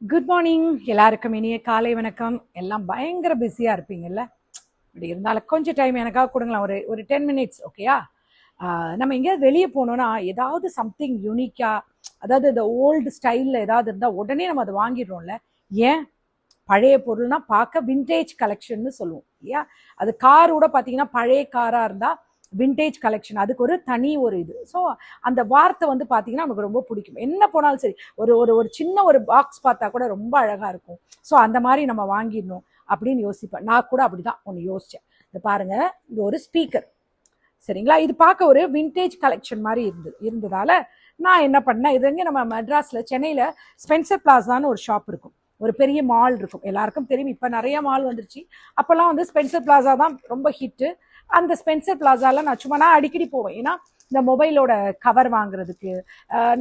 Good morning. எல்லாருக்கும் இனிய காலை வணக்கம். எல்லாம் பயங்கர பிஸியாக இருப்பீங்கல்ல. இப்படி இருந்தாலும் கொஞ்சம் டைம் எனக்காக கொடுங்களேன். ஒரு ஒரு 10 மினிட்ஸ் ஓகேயா? நம்ம எங்கேயாவது வெளியே போனோன்னா ஏதாவது சம்திங் யூனிக்காக, அதாவது இந்த ஓல்டு ஸ்டைலில் ஏதாவது இருந்தால் உடனே நம்ம அதை வாங்கிடுறோம்ல. ஏன்? பழைய பொருள்னா பார்க்க விண்டேஜ் கலெக்ஷன்னு சொல்லுவோம் இல்லையா? அது காரோட பார்த்தீங்கன்னா பழைய காராக இருந்தால் விண்டேஜ் கலெக்ஷன், அதுக்கு ஒரு தனி ஒரு இது. ஸோ அந்த வார்த்தை வந்து பார்த்தீங்கன்னா நமக்கு ரொம்ப பிடிக்கும். என்ன போனாலும் சரி, ஒரு ஒரு ஒரு சின்ன ஒரு பாக்ஸ் பார்த்தா கூட ரொம்ப அழகாக இருக்கும். ஸோ அந்த மாதிரி நம்ம வாங்கிடணும் அப்படின்னு யோசிப்பேன். நான் கூட அப்படி தான் ஒன்று யோசித்தேன். இது பாருங்கள், இது ஒரு ஸ்பீக்கர் சரிங்களா? இது பார்க்க ஒரு விண்டேஜ் கலெக்ஷன் மாதிரி இருந்ததால நான் என்ன பண்ணேன், இது எங்கே நம்ம மெட்ராஸில் சென்னையில் ஸ்பென்சர் பிளாசான்னு ஒரு ஷாப் இருக்கும், ஒரு பெரிய மால் இருக்கும், எல்லாருக்கும் தெரியும். இப்போ நிறைய மால் வந்துருச்சு. அப்போல்லாம் வந்து ஸ்பென்சர் பிளாசா தான் ரொம்ப ஹிட்டு. அந்த ஸ்பென்சர் பிளாசால நான் அடிக்கடி போவேன். ஏன்னா இந்த மொபைலோட கவர் வாங்குறதுக்கு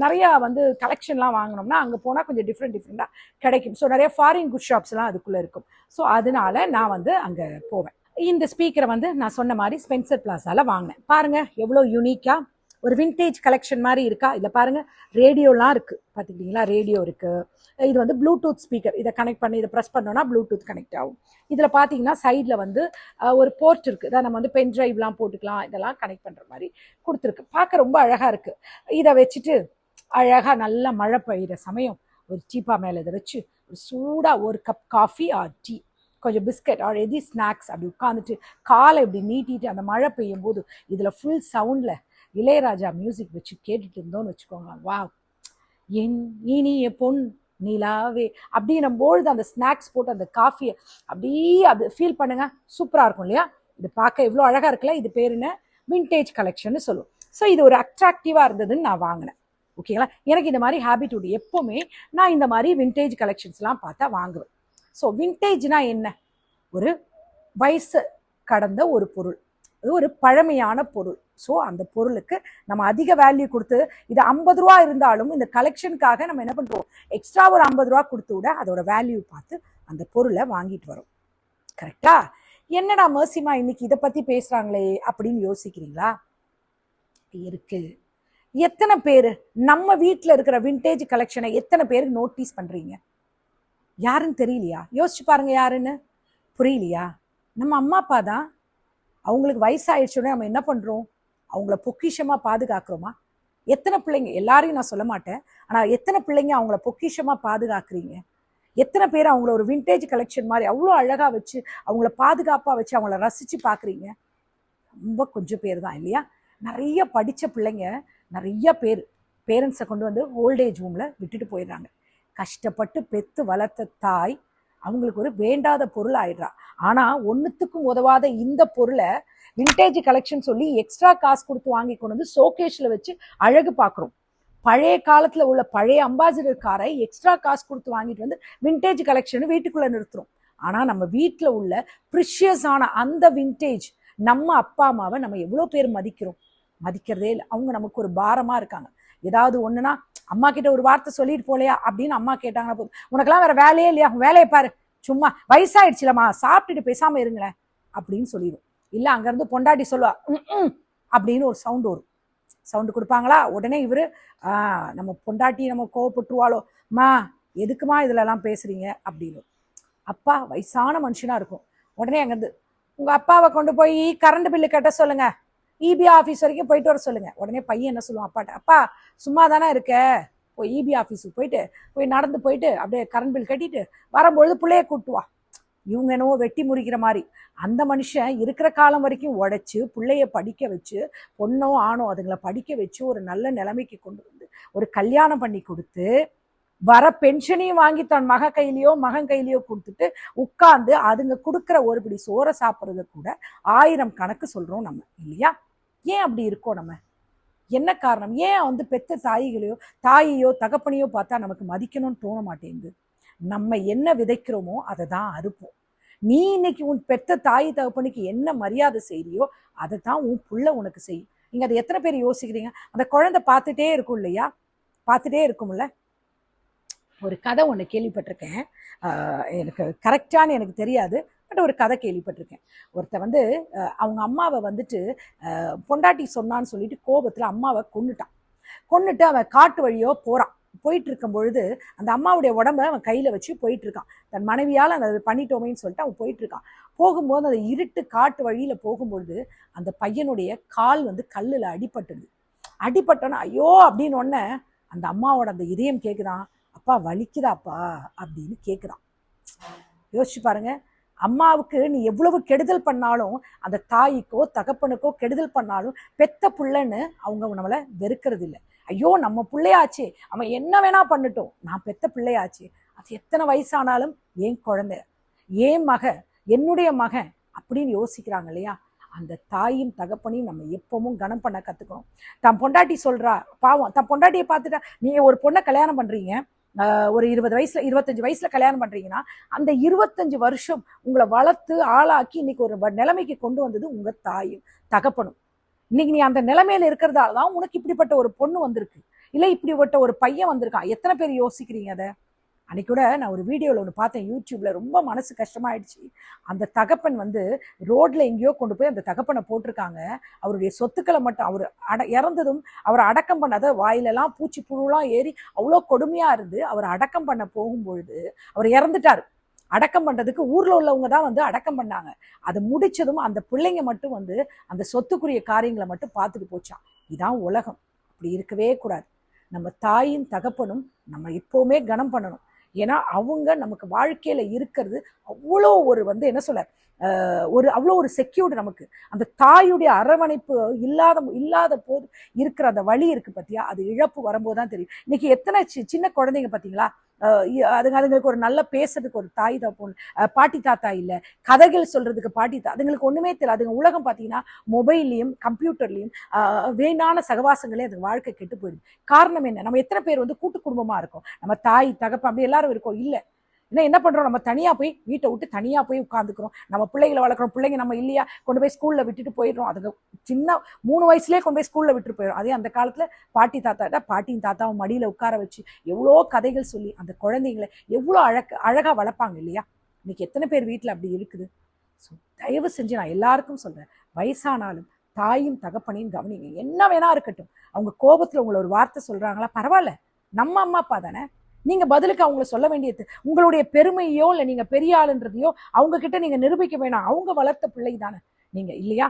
நிறையா வந்து கலெக்ஷன்லாம் வாங்கினோம்னா அங்கே போனால் கொஞ்சம் டிஃப்ரெண்ட்டாக கிடைக்கும். ஸோ நிறைய ஃபாரின் குட் ஷாப்ஸ்லாம் அதுக்குள்ளே இருக்கும். ஸோ அதனால நான் வந்து அங்கே போவேன். இந்த ஸ்பீக்கரை வந்து நான் சொன்ன மாதிரி ஸ்பென்சர் பிளாசால வாங்கினேன். பாருங்கள் எவ்வளோ யூனிக்காக ஒரு விண்டேஜ் கலெக்ஷன் மாதிரி இருக்கா. இதில் பாருங்கள் ரேடியோலாம் இருக்குது, பார்த்துக்கிட்டிங்களா? ரேடியோ இருக்குது. இது வந்து ப்ளூடூத் ஸ்பீக்கர். இதை கனெக்ட் பண்ணி இதை ப்ரெஸ் பண்ணோன்னா ப்ளூடூத் கனெக்ட் ஆகும். இதில் பார்த்தீங்கன்னா சைடில் வந்து ஒரு போர்ட் இருக்குது. இதை நம்ம வந்து பென் ட்ரைவ்லாம் போட்டுக்கலாம். இதெல்லாம் கனெக்ட் பண்ணுற மாதிரி கொடுத்துருக்கு. பார்க்க ரொம்ப அழகாக இருக்குது. இதை வச்சுட்டு அழகாக நல்லா மழை பெய்கிற சமயம் ஒரு டீப்பா மேலே இதை வச்சு ஒரு சூடாக ஒரு கப் காஃபி ஆர் டீ, கொஞ்சம் பிஸ்கட் ஆர் எதி ஸ்நாக்ஸ் அப்படி உட்காந்துட்டு காலை இப்படி நீட்டிட்டு அந்த மழை பெய்யும் போது இதில் ஃபுல் சவுண்டில் இளையராஜா மியூசிக் வச்சு கேட்டுட்டு இருந்தோன்னு வச்சுக்கோங்க. வா, என் இனிய பொன் நிலாவே அப்படின்னும்பொழுது அந்த ஸ்நாக்ஸ் போட்டு அந்த காஃபியை அப்படியே அது ஃபீல் பண்ணுங்க, சூப்பராக இருக்கும் இல்லையா? இது பார்க்க எவ்வளோ அழகாக இருக்குல்ல. இது பேர் என்ன? விண்டேஜ் கலெக்ஷன் சொல்லுவோம். ஸோ இது ஒரு அட்ராக்டிவாக இருந்ததுன்னு நான் வாங்கினேன். ஓகேங்களா? எனக்கு இந்த மாதிரி ஹேபிட் உண்டு. எப்போவுமே நான் இந்த மாதிரி விண்டேஜ் கலெக்ஷன்ஸ்லாம் பார்த்தா வாங்குவேன். ஸோ விண்டேஜ்னா என்ன? ஒரு வயசு கடந்த ஒரு பொருள், அது ஒரு பழமையான பொருள். ஸோ அந்த பொருளுக்கு நம்ம அதிக வேல்யூ கொடுத்து, இது 50 ரூபா இருந்தாலும் இந்த கலெக்ஷனுக்காக நம்ம என்ன பண்ணுறோம், எக்ஸ்ட்ரா ஒரு 50 ரூபா கொடுத்து விட அதோட வேல்யூ பார்த்து அந்த பொருளை வாங்கிட்டு வரோம். கரெக்டா? என்னடா மர்சிமா இன்னைக்கு இதை பற்றி பேசுகிறாங்களே அப்படின்னு யோசிக்கிறீங்களா? இருக்கு. எத்தனை பேர் நம்ம வீட்டில் இருக்கிற விண்டேஜ் கலெக்ஷனை எத்தனை பேருக்கு நோட்டீஸ் பண்ணுறீங்க? யாருன்னு தெரியலையா? யோசிச்சு பாருங்க. யாருன்னு புரியலையா? நம்ம அம்மா அப்பா தான். அவங்களுக்கு வயசாயிடுச்சுன்னா நம்ம என்ன பண்ணுறோம்? அவங்கள பொக்கிஷமாக பாதுகாக்கிறோமா? எத்தனை பிள்ளைங்க, எல்லாரையும் நான் சொல்ல மாட்டேன், ஆனால் எத்தனை பிள்ளைங்க அவங்கள பொக்கிஷமாக பாதுகாக்கிறீங்க? எத்தனை பேர் அவங்கள ஒரு விண்டேஜ் கலெக்ஷன் மாதிரி அவ்வளோ அழகாக வச்சு அவங்கள பாதுகாப்பாக வச்சு அவங்கள ரசித்து பார்க்குறீங்க? ரொம்ப கொஞ்சம் பேர் தான் இல்லையா? நிறைய படித்த பிள்ளைங்க நிறைய பேர் பேரண்ட்ஸை கொண்டு வந்து ஓல்டேஜ் ஹோமில் விட்டுட்டு போயிடுறாங்க. கஷ்டப்பட்டு பெற்று வளர்த்த தாய் அவங்களுக்கு ஒரு வேண்டாத பொருள் ஆயிடுறா. ஆனால் ஒன்றுத்துக்கும் உதவாத இந்த பொருளை விண்டேஜ் கலெக்ஷன் சொல்லி எக்ஸ்ட்ரா காசு கொடுத்து வாங்கி கொண்டு வந்து ஷோகேஷில் வச்சு அழகு பார்க்குறோம். பழைய காலத்தில் உள்ள பழைய அம்பாசிடர் காரை எக்ஸ்ட்ரா காசு கொடுத்து வாங்கிட்டு வந்து விண்டேஜ் கலெக்ஷன் வீட்டுக்குள்ளே நிறுத்துறோம். ஆனால் நம்ம வீட்டில் உள்ள ப்ரிஷியஸான அந்த விண்டேஜ் நம்ம அப்பா அம்மாவை நம்ம எவ்வளோ பேர் மதிக்கிறோம்? மதிக்கிறதே இல்லை. அவங்க நமக்கு ஒரு பாரமாக இருக்காங்க. ஏதாவது ஒன்றுனா அம்மா கிட்ட ஒரு வார்த்தை சொல்லிட்டு போலையா அப்படின்னு அம்மா கேட்டாங்கன்னா போதும், உனக்கெல்லாம் வேற வேலையே இல்லையா, வேலையை பாரு, சும்மா வயசாயிடுச்சுலம்மா, சாப்பிட்டுட்டு பேசாமல் இருங்களேன் அப்படின்னு சொல்லிடும். இல்லை அங்கேருந்து பொண்டாட்டி சொல்லுவா அப்படின்னு ஒரு சவுண்டு வரும். சவுண்டு கொடுப்பாங்களா, உடனே இவர் நம்ம பொண்டாட்டி நம்ம கோவப்பட்டுருவாளோ, மா எதுக்குமா இதிலெல்லாம் பேசுகிறீங்க அப்படின்னு. அப்பா வயசான மனுஷனாக இருக்கும். உடனே அங்கேருந்து உங்கள் அப்பாவை கொண்டு போய் கரண்ட் பில்லு கட்ட சொல்லுங்கள், இபி ஆஃபீஸ் வரைக்கும் போயிட்டு வர சொல்லுங்கள். உடனே பையன் என்ன சொல்லுவான் அப்பாட்ட, அப்பா சும்மா தானே இருக்க, போய் இபி ஆஃபீஸுக்கு போய் நடந்து போயிட்டு அப்படியே கரண்ட் பில் கட்டிட்டு வரும்பொழுது பிள்ளைய கூட்டுவா. இவங்க என்னவோ வெட்டி முறிக்கிற மாதிரி. அந்த மனுஷன் இருக்கிற காலம் வரைக்கும் உழைச்சி பிள்ளைய படிக்க வச்சு, பொண்ணோ ஆணோ அதுங்களை படிக்க வச்சு ஒரு நல்ல நிலைமைக்கு கொண்டு வந்து ஒரு கல்யாணம் பண்ணி கொடுத்து வர பென்ஷனையும் வாங்கி தன் மகன் கையிலையோ கொடுத்துட்டு உட்கார்ந்து அதுங்க கொடுக்குற ஒரு பிடி சோறை சாப்பிட்றத கூட 1000 கணக்கு சொல்கிறோம் நம்ம இல்லையா? ஏன் அப்படி இருக்கோம் நம்ம? என்ன காரணம்? ஏன் வந்து பெத்த தாயையோ தகப்பனையோ பார்த்தா நமக்கு மதிக்கணும்னு தோண மாட்டேங்குது? நம்ம என்ன விதைக்கிறோமோ அதை தான் அறுப்போம். நீ இன்னைக்கு உன் பெத்த தாய் தகப்பனுக்கு என்ன மரியாதை செய்யறியோ அதை தான் உன் புள்ள உனக்கு செய்யும். நீங்கள் அதை எத்தனை பேர் யோசிக்கிறீங்க? அந்த குழந்தை பார்த்துட்டே இருக்கும் இல்லையா? பார்த்துட்டே இருக்கும்ல. ஒரு கதை ஒன்று கேள்விப்பட்டிருக்கேன். எனக்கு கரெக்டானு எனக்கு தெரியாது, பட் ஒரு கதை கேள்விப்பட்டிருக்கேன். ஒருத்த வந்து அவங்க அம்மாவை வந்துட்டு பொண்டாட்டி சொன்னான்னு சொல்லிட்டு கோபத்தில் அம்மாவை கொன்னுட்டான். கொன்னுட்டு அவன் காட்டு வழியோ போகிறான். போயிட்டு இருக்கும் பொழுது அந்த அம்மாவுடைய உடம்ப அவன் கையில வச்சு போயிட்டு இருக்கான். தன் மனைவியால் அதை பண்ணிட்டோமேன்னு சொல்லிட்டு அவன் போயிட்டு இருக்கான். போகும்போது அந்த இருட்டு காட்டு வழியில போகும்பொழுது அந்த பையனுடைய கால் வந்து கல்லுல அடிபட்டுடுது. அடிபட்டோன்னா ஐயோ அப்படின்னு ஒன்ன அந்த அம்மாவோட அந்த இதயம் கேட்குதான், அப்பா வலிக்குதாப்பா அப்படின்னு கேட்குறான். யோசிச்சு பாருங்க, அம்மாவுக்கு நீ எவ்வளவு கெடுதல் பண்ணாலும், அந்த தாய்க்கோ தகப்பனுக்கோ கெடுதல் பண்ணாலும் பெத்த புள்ளன்னு அவங்க நம்மளை வெறுக்கிறது இல்லை. ஐயோ நம்ம பிள்ளையாச்சே, அவன் என்ன வேணா பண்ணட்டும், நான் பெத்த பிள்ளையாச்சே, அது எத்தனை வயசானாலும் என் குழந்தை, என் மகன், என்னுடைய மகன் அப்படின்னு யோசிக்கிறாங்க இல்லையா? அந்த தாயும் தகப்பனையும் நம்ம எப்பவும் கனம் பண்ண கற்றுக்கணும். தன் பொண்டாட்டி சொல்கிறா, பாவம் தன் பொண்டாட்டியை பார்த்துட்டா. நீங்கள் ஒரு பொண்ணை கல்யாணம் பண்ணுறீங்க, ஒரு 20 வயசுல 25 வயசுல கல்யாணம் பண்ணுறீங்கன்னா, அந்த 25 வருஷம் உங்களை வளர்த்து ஆளாக்கி இன்னைக்கு ஒரு நிலைமைக்கு கொண்டு வந்தது உங்கள் தாயும் தகப்பனும். இன்னைக்கு நீ அந்த நிலைமையில இருக்கிறதால தான் உனக்கு இப்படிப்பட்ட ஒரு பொண்ணு வந்திருக்கு, இல்லை இப்படிப்பட்ட ஒரு பையன் வந்திருக்கான். எத்தனை பேர் யோசிக்கிறீங்க அதை? அன்னைக்கு கூட நான் ஒரு வீடியோவில் ஒன்று பார்த்தேன் யூடியூப்ல, ரொம்ப மனசு கஷ்டமாயிடுச்சு. அந்த தகப்பன் வந்து ரோட்ல எங்கேயோ கொண்டு போய் அந்த தகப்பனை போட்டிருக்காங்க. அவருடைய சொத்துக்களை மட்டும் அவர் இறந்ததும் அவரை அடக்கம் பண்ணாத, வாயிலெல்லாம் பூச்சி புழுலாம் ஏறி அவ்வளோ கொடுமையா இருந்து அவர் அடக்கம் பண்ண போகும்பொழுது அவர் இறந்துட்டார். அடக்கம் பண்றதுக்கு ஊர்ல உள்ளவங்க தான் வந்து அடக்கம் பண்ணாங்க. அது முடிச்சதும் அந்த பிள்ளைங்க மட்டும் வந்து அந்த சொத்துக்குரிய காரியங்களை மட்டும் பார்த்துட்டு போச்சான். இதான் உலகம். அப்படி இருக்கவே கூடாது. நம்ம தாயும் தகப்பனும் நம்ம எப்பவுமே கனம் பண்ணணும். ஏன்னா அவங்க நமக்கு வாழ்க்கையில இருக்கிறது அவ்வளோ ஒரு வந்து என்ன சொல்ல, ஒரு அவ்வளோ ஒரு செக்யூர்டு. நமக்கு அந்த தாயுடைய அரவணைப்பு இல்லாத போது இருக்கிற அந்த வழி இருக்கு பார்த்தியா, அது இழப்பு வரும்போது தான் தெரியும். இன்னைக்கு எத்தனை சின்ன குழந்தைங்க பார்த்தீங்களா, அதுங்களுக்கு ஒரு நல்ல பேசுறதுக்கு ஒரு தாய் தப்போம், பாட்டி தாத்தா இல்லை, கதைகள் சொல்றதுக்கு பாட்டி அதுங்களுக்கு ஒண்ணுமே தெரியல. அதுங்க உலகம் பார்த்தீங்கன்னா மொபைல்லையும் கம்ப்யூட்டர்லையும் வேணான சகவாசங்களே அதுக்கு வாழ்க்கை கெட்டு போயிடுது. காரணம் என்ன? நம்ம எத்தனை பேர் வந்து கூட்டு குடும்பமா இருக்கோம், நம்ம தாய் தகப்பன் அப்படி எல்லாரும் இருக்கோம் இல்லை. என்ன பண்றோம், நம்ம தனியா போய் வீட்டை விட்டு தனியா போய் உட்காந்துக்கிறோம். நம்ம பிள்ளைகளை வளர்க்குறோம், பிள்ளைங்க நம்ம இல்லையா கொண்டு போய் ஸ்கூல்ல விட்டுட்டு போயிடுறோம். அதுக்கு சின்ன 3 வயசுலேயே கொண்டு போய் ஸ்கூல்ல விட்டுட்டு போயிடும். அதே அந்த காலத்துல பாட்டியும் தாத்தாவும் மடியில உட்கார வச்சு எவ்வளோ கதைகள் சொல்லி அந்த குழந்தைங்களை எவ்வளோ அழகா வளர்ப்பாங்க இல்லையா? இன்னைக்கு எத்தனை பேர் வீட்டில் அப்படி இருக்குது? ஸோ தயவு செஞ்சு நான் எல்லாருக்கும் சொல்றேன், வயசானாலும் தாயும் தகப்பனையும் கவனிங்க. என்ன வேணா இருக்கட்டும், அவங்க கோபத்துல உங்களை ஒரு வார்த்தை சொல்றாங்களா, பரவாயில்ல, நம்ம அம்மா அப்பா தானே. நீங்க பதிலுக்கு அவங்கள சொல்ல வேண்டியது உங்களுடைய பெருமையோ இல்லை நீங்க பெரிய ஆளுன்றதையோ அவங்க கிட்ட நீங்க நிரூபிக்க வேணாம். அவங்க வளர்த்த பிள்ளை தானே நீங்க, இல்லையா?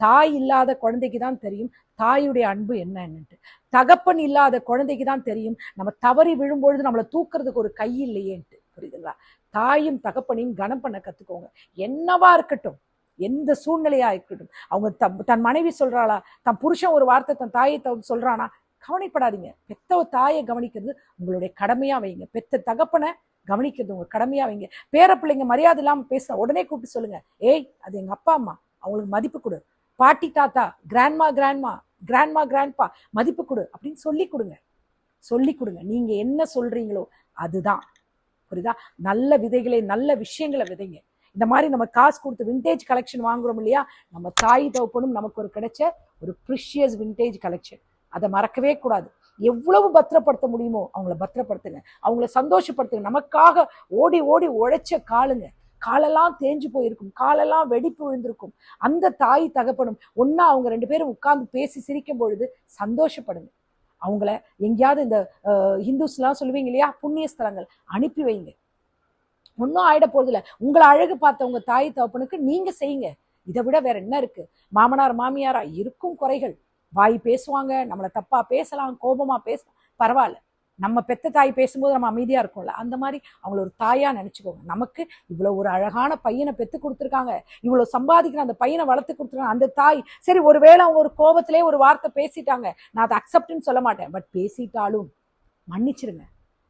தாய் இல்லாத குழந்தைக்கு தான் தெரியும் தாயுடைய அன்பு என்னன்னுட்டு. தகப்பன் இல்லாத குழந்தைக்கு தான் தெரியும் நம்ம தவறி விழும்பொழுது நம்மளை தூக்குறதுக்கு ஒரு கை இல்லையேன்ட்டு. புரியுதுங்களா? தாயும் தகப்பனையும் கனம் பண்ண கத்துக்கோங்க. என்னவா இருக்கட்டும், எந்த சூழ்நிலையா இருக்கட்டும். அவங்க தன் மனைவி சொல்றாளா, தன் புருஷன் ஒரு வார்த்தை தன் தாயை சொல்றானா, கவனிப்படாதீங்க. பெத்த தாயை கவனிக்கிறது உங்களுடைய கடமையா வைங்க. பெத்த தகப்பனை கவனிக்கிறது உங்க கடமையா வைங்க. பேர பிள்ளைங்க மரியாதை இல்லாம பேச உடனே கூப்பிட்டு சொல்லுங்க, ஏய் அது எங்க அப்பா அம்மா, அவங்களுக்கு மதிப்பு கொடு. பாட்டி தாத்தா, கிராண்ட்மா கிராண்ட்பா மதிப்பு கொடு அப்படின்னு சொல்லி கொடுங்க. நீங்க என்ன சொல்றீங்களோ அதுதான். புரியுதா? நல்ல விதைகளை, நல்ல விஷயங்களை விதைங்க. இந்த மாதிரி நம்ம காசு கொடுத்து விண்டேஜ் கலெக்ஷன் வாங்குறோம் இல்லையா, நம்ம தாய் தகப்பனும் நமக்கு ஒரு கிடைச்ச ஒரு ப்ரிஷியஸ் விண்டேஜ் கலெக்ஷன். அதை மறக்கவே கூடாது. எவ்வளவு பத்திரப்படுத்த முடியுமோ அவங்கள பத்திரப்படுத்துங்க, அவங்கள சந்தோஷப்படுத்துங்க. நமக்காக ஓடி ஓடி உழைச்ச காலெல்லாம் தேஞ்சு போயிருக்கும், காலெல்லாம் வெடிப்பு விழுந்திருக்கும். அந்த தாய் தகப்பனும் ஒன்னா அவங்க 2 பேரும் உட்கார்ந்து பேசி சிரிக்கும் பொழுது சந்தோஷப்படுங்க. அவங்கள எங்கேயாவது இந்த ஹிந்துஸ்லாம் சொல்லுவீங்க இல்லையா, புண்ணிய ஸ்தலங்கள் அனுப்பி வைங்க. ஒன்றும் ஆயிட போறதில்ல. உங்களை அழகு பார்த்த உங்க தாய் தகப்பனுக்கு நீங்க செய்யுங்க. இதை விட வேற என்ன இருக்கு? மாமனார் மாமியாரா இருக்கும் குறைகள், வாய் பேசுவாங்க, நம்மளை தப்பா பேசலாம், கோபமா பேசலாம், பரவாயில்ல. நம்ம பெத்த தாய் பேசும்போது நம்ம அமைதியா இருக்கோம்ல, அந்த மாதிரி அவங்கள ஒரு தாயா நினைச்சுக்கோங்க. நமக்கு இவ்வளவு ஒரு அழகான பையனை பெத்து கொடுத்துருக்காங்க, இவ்வளவு சம்பாதிக்கிற அந்த பையனை வளர்த்து கொடுத்துருக்காங்க அந்த தாய். சரி, ஒருவேளை அவங்க ஒரு கோபத்திலே ஒரு வார்த்தை பேசிட்டாங்க, நான் அதை அக்செப்ட்னு சொல்ல மாட்டேன். பட் பேசிட்டாலும் மன்னிச்சிருங்க,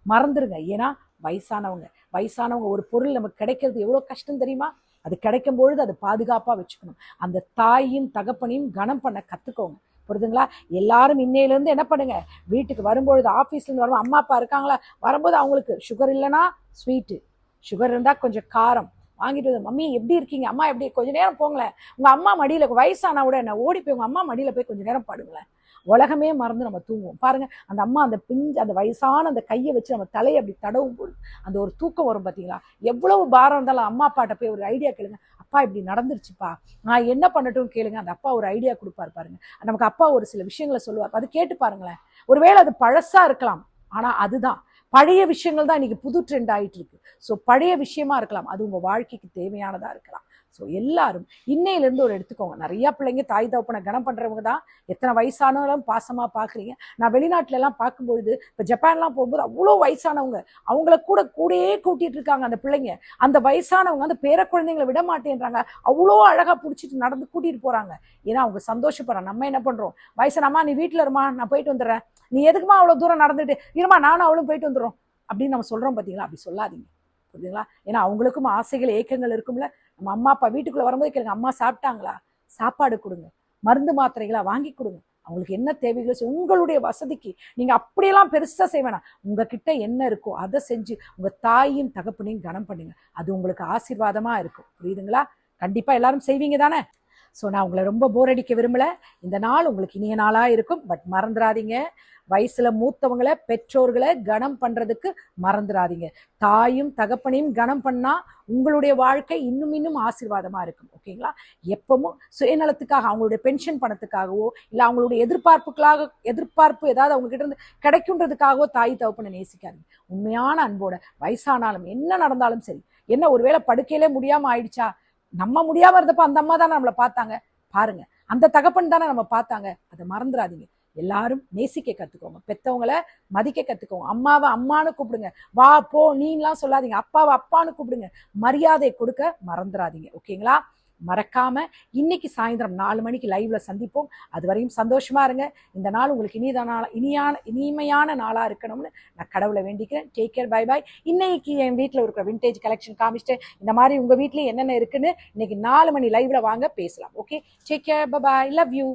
மறந்துருங்க. ஏன்னா வயசானவங்க ஒரு பொருள் நமக்கு கிடைக்கிறது எவ்வளோ கஷ்டம் தெரியுமா? அது கிடைக்கும் பொழுது அதை பாதுகாப்பாக வச்சுக்கணும். அந்த தாயும் தகப்பனையும் கனம் பண்ண கற்றுக்கோங்க. புரியுதுங்களா? எல்லாரும் இன்னையிலேருந்து என்ன பண்ணுங்க, வீட்டுக்கு வரும்பொழுது ஆஃபீஸ்லேருந்து வரும்போது அம்மா அப்பா இருக்காங்களா, வரும்போது அவங்களுக்கு சுகர் இல்லைன்னா ஸ்வீட்டு, சுகர் இருந்தால் கொஞ்சம் காரம் வாங்கிட்டு வந்து, மம்மி எப்படி இருக்கீங்க, அம்மா எப்படி, கொஞ்சம் நேரம் போங்களேன் உங்கள் அம்மா மடியில், வயசானா கூட என்ன ஓடி போய் உங்கள் அம்மா மடியில் போய் கொஞ்சம் நேரம் படுங்களேன். உலகமே மறந்து நம்ம தூங்குவோம் பாருங்க. அந்த அம்மா அந்த அந்த வயசான அந்த கையை வச்சு நம்ம தலையை அப்படி தடவும் போது அந்த ஒரு தூக்கம் வரும் பார்த்தீங்களா? எவ்வளவு பாரம் இருந்தாலும் அம்மா அப்பாட்ட போய் ஒரு ஐடியா கேளுங்க, அப்பா இப்படி நடந்துருச்சுப்பா, நான் என்ன பண்ணட்டும் கேளுங்க. அந்த அப்பா ஒரு ஐடியா கொடுப்பாரு பாருங்க. நமக்கு அப்பா ஒரு சில விஷயங்களை சொல்லுவார், அது கேட்டு பாருங்களேன். ஒருவேளை அது பழசா இருக்கலாம், ஆனா அதுதான் பழைய விஷயங்கள் தான் இன்னைக்கு புது ட்ரெண்ட் ஆயிட்டு இருக்கு. ஸோ பழைய விஷயமா இருக்கலாம், அது உங்க வாழ்க்கைக்கு தேவையானதா இருக்கலாம். ஸோ எல்லாரும் இன்னையிலேருந்து ஒரு எடுத்துக்கோங்க. நிறைய பிள்ளைங்க தாய் தகப்பனை கனம் பண்றவங்க தான் எத்தனை வயசானவங்களும் பாசமா பாக்குறீங்க. நான் வெளிநாட்டுல எல்லாம் பார்க்கும்பொழுது இப்போ ஜப்பான்லாம் போகும்போது அவ்வளோ வயசானவங்க அவங்கள கூடயே கூட்டிட்டு இருக்காங்க அந்த பிள்ளைங்க. அந்த வயசானவங்க அந்த பேர குழந்தைங்களை விட மாட்டேன்றாங்க, அவ்வளோ அழகா பிடிச்சிட்டு நடந்து கூட்டிட்டு போறாங்க. ஏன்னா அவங்க சந்தோஷப்படுறாங்க. நம்ம என்ன பண்றோம், வயசானம்மா நீ வீட்டுல இருமா நான் போயிட்டு வந்துடுறேன், நீ எதுக்குமா அவ்வளவு தூரம் நடந்துட்டு இருமா நானும் அவளும் போயிட்டு வந்துடுறோம் அப்படின்னு நம்ம சொல்றோம் பார்த்தீங்களா. அப்படி சொல்லாதீங்க, புரியுதுங்களா? ஏன்னா அவங்களுக்கும் ஆசைகள் ஏக்கங்கள் இருக்கும்ல. நம்ம அம்மா அப்பா வீட்டுக்குள்ள வரும்போது கேளுங்க, அம்மா சாப்பிட்டாங்களா, சாப்பாடு கொடுங்க, மருந்து மாத்திரைகளா வாங்கி கொடுங்க, அவங்களுக்கு என்ன தேவைகளோ உங்களுடைய வசதிக்கு. நீங்க அப்படியெல்லாம் பெருசா செய்ய வேணாம், உங்ககிட்ட என்ன இருக்கோ அதை செஞ்சு உங்க தாயும் தகப்பனையும் கனம் பண்ணுங்க. அது உங்களுக்கு ஆசீர்வாதமா இருக்கும். புரியுதுங்களா? கண்டிப்பா எல்லாரும் செய்வீங்க தானே? ஸோ நான் உங்களை ரொம்ப போர் அடிக்க விரும்பல. இந்த நாள் உங்களுக்கு இனிய நாளா இருக்கும். பட் மறந்துடாதீங்க, வயசுல மூத்தவங்களை பெற்றோர்களை கனம் பண்றதுக்கு மறந்துடாதீங்க. தாயும் தகப்பனையும் கனம் பண்ணா உங்களுடைய வாழ்க்கை இன்னும் இன்னும் ஆசீர்வாதமா இருக்கும். ஓகேங்களா? எப்பவும் சுயநலத்துக்காக அவங்களுடைய பென்ஷன் பணத்துக்காகவோ இல்லை அவங்களுடைய எதிர்பார்ப்பு ஏதாவது அவங்க கிட்ட இருந்து கிடைக்குன்றதுக்காகவோ தாய் தகப்பனை நேசிக்காதீங்க. உண்மையான அன்போட வயசானாலும் என்ன நடந்தாலும் சரி, என்ன ஒருவேளை படுக்கையிலே முடியாம ஆயிடுச்சா, நம்ம முடியாம இருந்தப்ப அந்த அம்மா தானே நம்மளை பார்த்தாங்க, பாருங்க அந்த தகப்பன் தானே நம்ம பார்த்தாங்க, அதை மறந்துடாதீங்க. எல்லாரும் நேசிக்க கத்துக்கோங்க, பெத்தவங்களை மதிக்க கத்துக்கோங்க. அம்மாவை அம்மானு கூப்பிடுங்க, வா போ நீலாம் சொல்லாதீங்க, அப்பாவை அப்பான்னு கூப்பிடுங்க. மரியாதை கொடுக்க மறந்துடாதீங்க. ஓகேங்களா? மறக்காம இன்னைக்கு சாயந்தரம் 4 மணிக்கு லைவ்ல சந்திப்போம். அது வரையும் சந்தோஷமா இருங்க. இந்த நாள் உங்களுக்கு இனிமையான நாளா இருக்கணும்னு நான் கடவுளை வேண்டிக்கிறேன். Take care, bye bye. இன்னைக்கு என் வீட்டில் இருக்கிற விண்டேஜ் கலெக்ஷன் காமிச்சிட்டேன். இந்த மாதிரி உங்க வீட்லயும் என்னென்ன இருக்குன்னு இன்னைக்கு 4 மணி லைவ்ல வாங்க பேசலாம். Okay, take care, bye bye, love you.